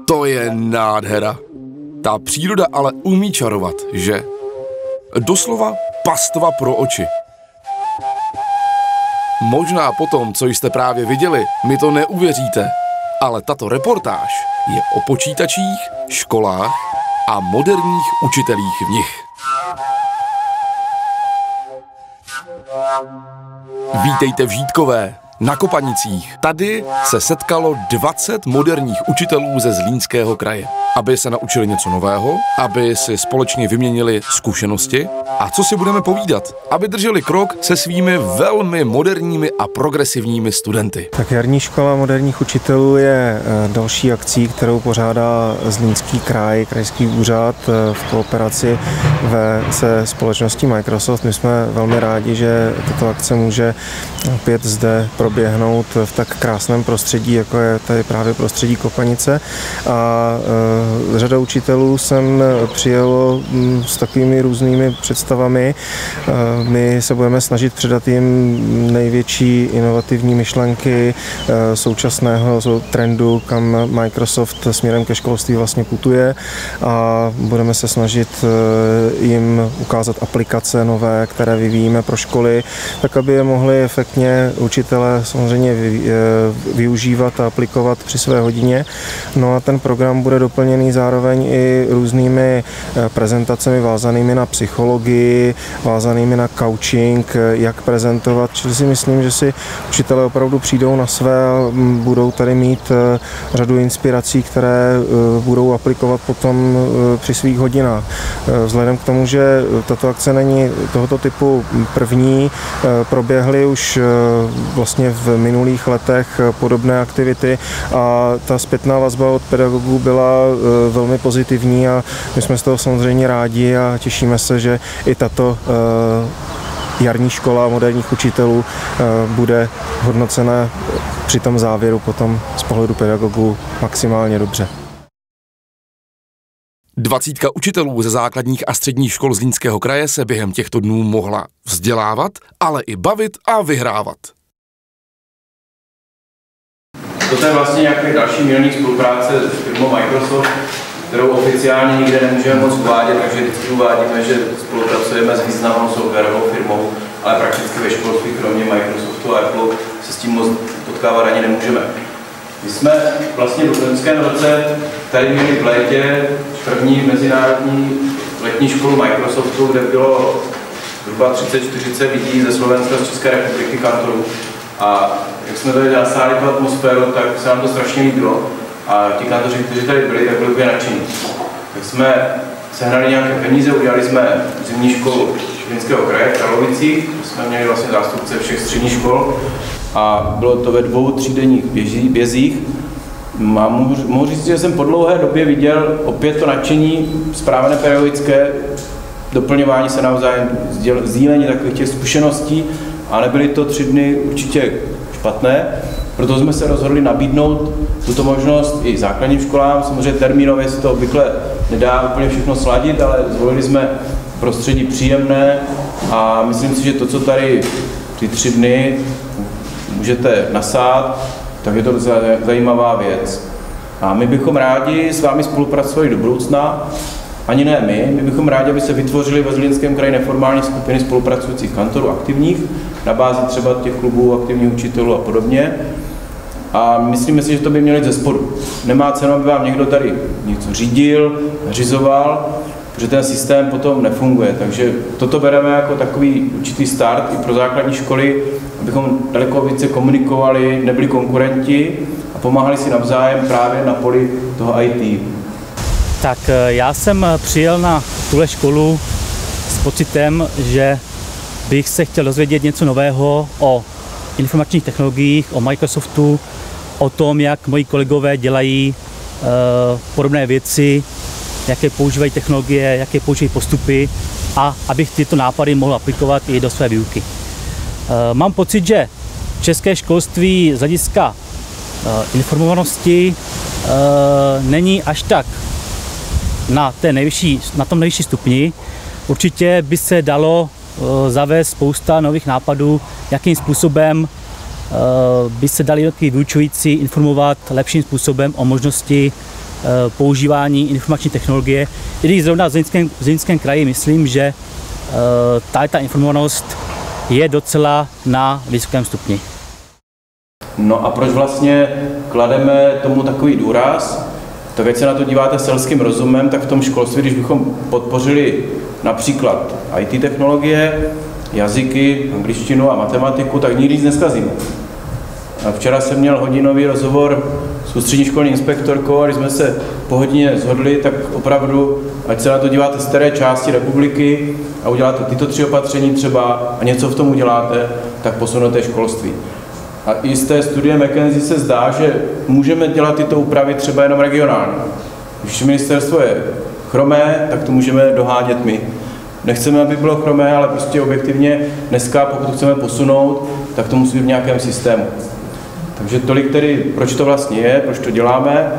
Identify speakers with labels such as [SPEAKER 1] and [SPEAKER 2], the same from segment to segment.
[SPEAKER 1] To je nádhera. Ta příroda ale umí čarovat, že? Doslova pastva pro oči. Možná po tom, co jste právě viděli, mi to neuvěříte, ale tato reportáž je o počítačích, školách a moderních učitelích v nich. Vítejte v Žítkové, na Kopanicích. Tady se setkalo 20 moderních učitelů ze Zlínského kraje, aby se naučili něco nového, aby si společně vyměnili zkušenosti a co si budeme povídat, aby drželi krok se svými velmi moderními a progresivními studenty.
[SPEAKER 2] Tak jarní škola moderních učitelů je další akcí, kterou pořádá Zlínský kraj, krajský úřad v kooperaci se společností Microsoft. My jsme velmi rádi, že tato akce může opět zde proběhnout v tak krásném prostředí, jako je tady právě prostředí Kopanice. A řada učitelů sem přijelo s takovými různými představami. My se budeme snažit předat jim největší inovativní myšlenky současného trendu, kam Microsoft směrem ke školství vlastně putuje, a budeme se snažit jim ukázat aplikace nové, které vyvíjíme pro školy, tak aby je mohli efektně učitelé samozřejmě využívat a aplikovat při své hodině. No a ten program bude doplněný zároveň i různými prezentacemi vázanými na psychologii, vázanými na coaching, jak prezentovat. Čili si myslím, že si učitelé opravdu přijdou na své a budou tady mít řadu inspirací, které budou aplikovat potom při svých hodinách. Vzhledem k tomu, že tato akce není tohoto typu první, proběhly už vlastně v minulých letech podobné aktivity a ta zpětná vazba od pedagogů byla velmi pozitivní a my jsme z toho samozřejmě rádi a těšíme se, že i tato jarní škola moderních učitelů bude hodnocena při tom závěru potom z pohledu pedagogů maximálně dobře.
[SPEAKER 1] 20 učitelů ze základních a středních škol Zlínského kraje se během těchto dnů mohla vzdělávat, ale i bavit a vyhrávat.
[SPEAKER 3] Toto je vlastně nějaký další milník spolupráce s firmou Microsoft, kterou oficiálně nikde nemůžeme moc uvádět, takže vždycky uvádíme, že spolupracujeme s významnou softwarovou firmou, ale prakticky ve školství kromě Microsoftu a Apple se s tím moc potkávat ani nemůžeme. My jsme vlastně v loňském roce tady měli v létě první mezinárodní letní školu Microsoftu, kde bylo zhruba 30-40 lidí ze Slovenska, z České republiky, kantorů. A jak jsme tady nasáli tu atmosféru, tak se nám to strašně líbilo. A ti kantoři, kteří tady byli, tak byli úplně nadšení. Tak jsme sehnali nějaké peníze, udělali jsme zimní školu Zlínského kraje v Karlovicích, jsme měli vlastně zástupce všech středních škol a bylo to ve 2 třídenních bězích. Mohu říct, že jsem po dlouhé době viděl opět to nadšení správné pedagogické, doplňování se navzájem, sdílení takových těch zkušeností, a nebyly to 3 dny určitě špatné, proto jsme se rozhodli nabídnout tuto možnost i základním školám. Samozřejmě termínově se to obvykle nedá úplně všechno sladit, ale zvolili jsme prostředí příjemné a myslím si, že to, co tady ty 3 dny můžete nasát, tak je to zajímavá věc. A my bychom rádi s vámi spolupracovali do budoucna. Ani ne my bychom rádi, aby se vytvořily ve Zlínském kraji neformální skupiny spolupracujících kantorů aktivních, na bázi třeba těch klubů aktivních učitelů a podobně. A myslíme si, že to by mělo jít ze spodu. Nemá cenu, aby vám někdo tady něco řídil, řizoval, protože ten systém potom nefunguje. Takže toto bereme jako takový určitý start i pro základní školy, abychom daleko více komunikovali, nebyli konkurenti a pomáhali si navzájem právě na poli toho IT.
[SPEAKER 4] Tak já jsem přijel na tuhle školu s pocitem, že bych se chtěl dozvědět něco nového o informačních technologiích, o Microsoftu, o tom, jak moji kolegové dělají podobné věci, jaké používají technologie, jaké používají postupy, a abych tyto nápady mohl aplikovat i do své výuky. Mám pocit, že české školství z hlediska informovanosti není až tak na tom nejvyšší stupni. Určitě by se dalo zavést spousta nových nápadů, jakým způsobem by se dali jednotliví vyučující informovat lepším způsobem o možnosti používání informační technologie. I když zrovna v Zlínském kraji myslím, že ta informovanost je docela na vysokém stupni.
[SPEAKER 3] No a proč vlastně klademe tomu takový důraz? Tak ať se na to díváte selským rozumem, tak v tom školství, když bychom podpořili například IT technologie, jazyky, angličtinu a matematiku, tak nikdy nic neskazíme. A včera jsem měl hodinový rozhovor s ústřední školní inspektorkou a když jsme se po hodině shodli, tak opravdu, ať se na to díváte z té části republiky a uděláte tyto 3 opatření třeba a něco v tom uděláte, tak posunete školství. A i z té studie McKinsey se zdá, že můžeme dělat tyto úpravy třeba jenom regionálně. Když ministerstvo je chromé, tak to můžeme dohánět my. Nechceme, aby bylo chromé, ale prostě objektivně dneska, pokud to chceme posunout, tak to musí být v nějakém systému. Takže tolik tedy, proč to vlastně je, proč to děláme.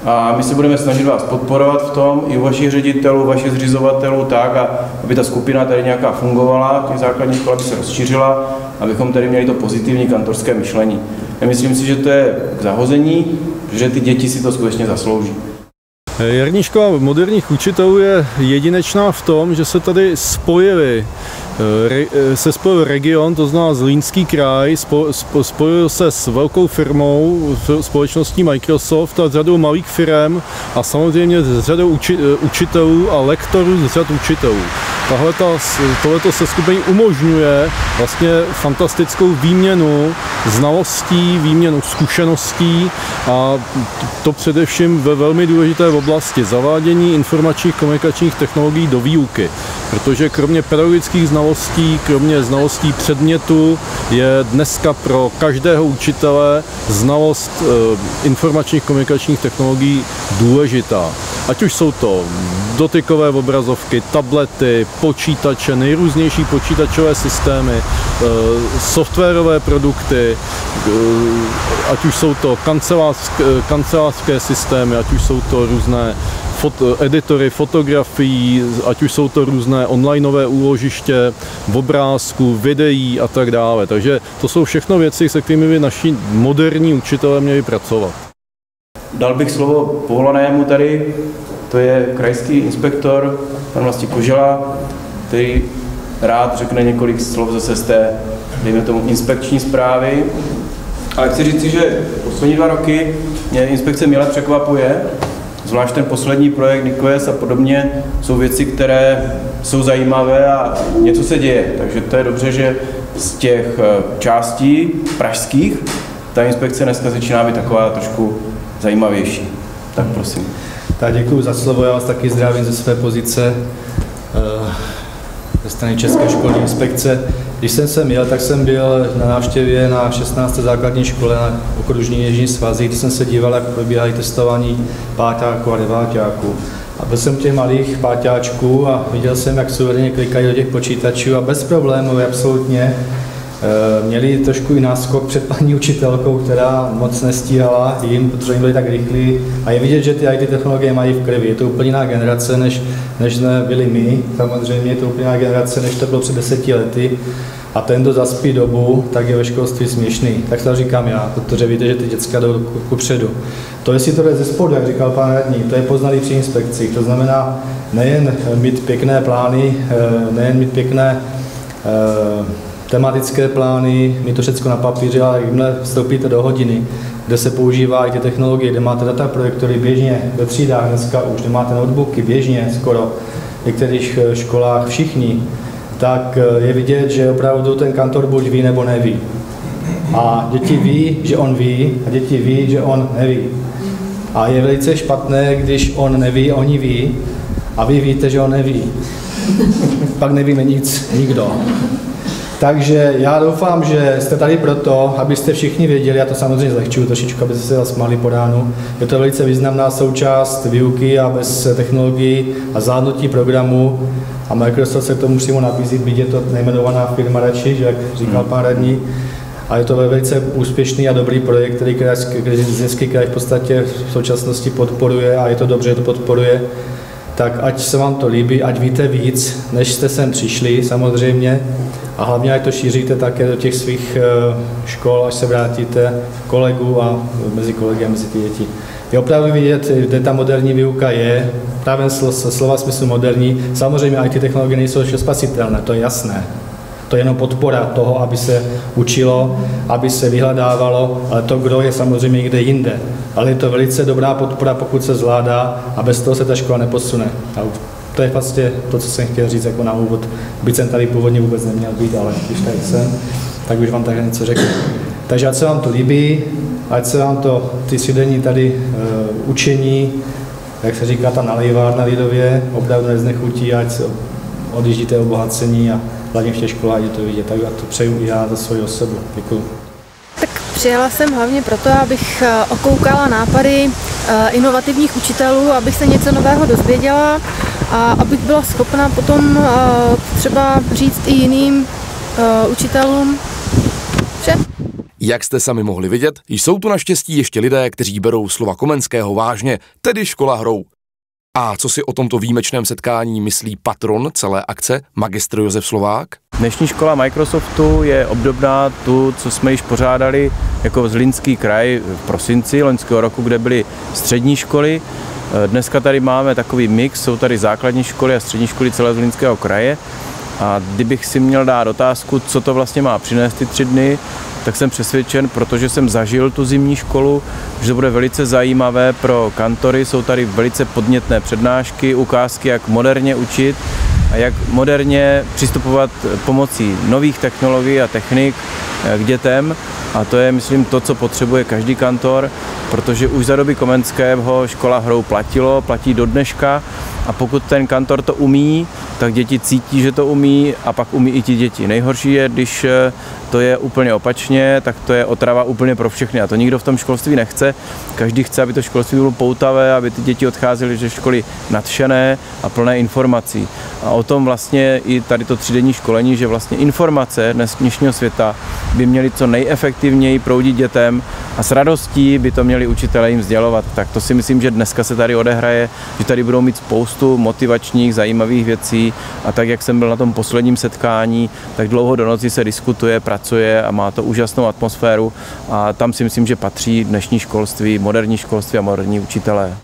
[SPEAKER 3] A my se budeme snažit vás podporovat v tom, i u vašich ředitelů, vašich zřizovatelů, tak, aby ta skupina tady nějaká fungovala, těch základních škol by se rozšířila, abychom tady měli to pozitivní kantorské myšlení. Myslím si, že to je k zahození, že ty děti si to skutečně zaslouží.
[SPEAKER 5] Jarní škola moderních učitelů je jedinečná v tom, že se tady spojil region, to znamená Zlínský kraj, spojil se s velkou firmou, společností Microsoft a s řadou malých firm a samozřejmě s řadou učitelů a lektorů z řad učitelů. Tohleto seskupení umožňuje vlastně fantastickou výměnu znalostí, výměnu zkušeností a to především ve velmi důležité oblasti zavádění informačních komunikačních technologií do výuky, protože kromě pedagogických znalostí, kromě znalostí předmětu je dneska pro každého učitele znalost informačních komunikačních technologií důležitá. Ať už jsou to dotykové obrazovky, tablety, počítače, nejrůznější počítačové systémy, softwarové produkty, ať už jsou to kancelářské systémy, ať už jsou to různé editory fotografií, ať už jsou to různé onlineové úložiště, obrázků, videí a tak dále. Takže to jsou všechno věci, se kterými by naši moderní učitelé měli pracovat.
[SPEAKER 3] Dal bych slovo povolanému tady, to je krajský inspektor, pan Vlastí Kožela, který rád řekne několik slov zase z té, dejme tomu, inspekční zprávy. Ale chci říci, že poslední 2 roky mě inspekce mile překvapuje, zvlášť ten poslední projekt Nikoes a podobně, jsou věci, které jsou zajímavé a něco se děje. Takže to je dobře, že z těch částí pražských ta inspekce dneska začíná být taková trošku zajímavější. Tak prosím.
[SPEAKER 6] Tak děkuji za slovo, já vás taky zdravím ze své pozice ze strany České školní inspekce. Když jsem sem jel, tak jsem byl na návštěvě na 16. základní škole na okružní Jižní svazy, kde jsem se díval, jak probíhají testování páťáků a deváťáků. A byl jsem těch malých páťáčků a viděl jsem, jak suverénně klikají do těch počítačů a bez problémů absolutně měli trošku i náskok před paní učitelkou, která moc nestíhala jim, protože jim byli tak rychlí. A je vidět, že ty IT technologie mají v krvi. Je to úplně jiná generace, než jsme byli my. Samozřejmě je to úplně jiná generace, než to bylo před 10 lety. A ten, kdo zaspí dobu, tak je ve školství směšný. Tak to říkám já, protože víte, že ty děcka jdou kupředu. To, jestli to jde ze spodu, jak říkal pan radní, to je poznaný při inspekcích. To znamená nejen mít pěkné plány, nejen mít pěkné tematické plány, mít to všechno na papíře, ale jakmile vstoupíte do hodiny, kde se používá i ty technologie, kde máte dataprojektory běžně ve třídách, dneska už nemáte notebooky běžně skoro, v některých školách všichni, tak je vidět, že opravdu ten kantor buď ví, nebo neví. A děti ví, že on ví, a děti ví, že on neví. A je velice špatné, když on neví, oni ví, a vy víte, že on neví. Pak nevíme nic, nikdo. Takže já doufám, že jste tady proto, abyste všichni věděli, já to samozřejmě zlehčuju trošičku, abyste se zasmáli po ránu. Je to velice významná součást výuky a bez technologií a zvládnutí programu. A Microsoft se k tomu přímo nabízí, byť je to nejmenovaná firma radši, jak říkal pán radní. A je to velice úspěšný a dobrý projekt, který Zlínský kraj v podstatě v současnosti podporuje a je to dobře, že to podporuje. tak ať se vám to líbí, ať víte víc, než jste sem přišli samozřejmě a hlavně ať to šíříte také do těch svých škol, až se vrátíte kolegů a mezi kolegy a mezi ty děti. Je opravdu vidět, kde ta moderní výuka je, právě slova smyslu moderní. Samozřejmě i ty technologie nejsou ještě spasitelné, to je jasné. To je jenom podpora toho, aby se učilo, aby se vyhledávalo, ale to gro je samozřejmě někde jinde. Ale je to velice dobrá podpora, pokud se zvládá a bez toho se ta škola neposune. A to je vlastně to, co jsem chtěl říct jako na úvod. Byť jsem tady původně vůbec neměl být, ale když tady jsem, tak už vám takhle něco řeknu. Takže ať se vám to líbí, ať se vám to ty třídenní tady učení, jak se říká ta nalejvárna lidově, opravdu neznechutí, ať se odjíždíte obohacení a hlavně v těch školách je to vidět. Tak to přeju i já za svoji osobu. Děkuji.
[SPEAKER 7] Tak přijela jsem hlavně proto, abych okoukala nápady inovativních učitelů, abych se něco nového dozvěděla a abych byla schopna potom třeba říct i jiným učitelům vše.
[SPEAKER 1] Jak jste sami mohli vidět, jsou tu naštěstí ještě lidé, kteří berou slova Komenského vážně, tedy škola hrou. A co si o tomto výjimečném setkání myslí patron celé akce, magistr Josef Slovák?
[SPEAKER 3] Dnešní škola Microsoftu je obdobná tu, co jsme již pořádali jako Zlínský kraj v prosinci loňského roku, kde byly střední školy. Dneska tady máme takový mix, jsou tady základní školy a střední školy celého Zlínského kraje. A kdybych si měl dát otázku, co to vlastně má přinést ty 3 dny, tak jsem přesvědčen, protože jsem zažil tu zimní školu, že to bude velice zajímavé pro kantory. Jsou tady velice podnětné přednášky, ukázky, jak moderně učit a jak moderně přistupovat pomocí nových technologií a technik k dětem. A to je, myslím, to, co potřebuje každý kantor, protože už za doby Komenského škola hrou platí do dneška a pokud ten kantor to umí, tak děti cítí, že to umí a pak umí i ti děti. Nejhorší je, když to je úplně opačně, tak to je otrava úplně pro všechny a to nikdo v tom školství nechce. Každý chce, aby to školství bylo poutavé, aby ty děti odcházely ze školy nadšené a plné informací. A o tom vlastně i tady to 3denní školení, že vlastně informace dnešního světa by měly co nejefektivněji proudit dětem a s radostí by to měli učitelé jim sdělovat. Tak to si myslím, že dneska se tady odehraje, že tady budou mít spoustu motivačních, zajímavých věcí a tak, jak jsem byl na tom posledním setkání, tak dlouho do noci se diskutuje, pracuje a má to úžasnou atmosféru a tam si myslím, že patří dnešní školství, moderní školství a moderní učitelé.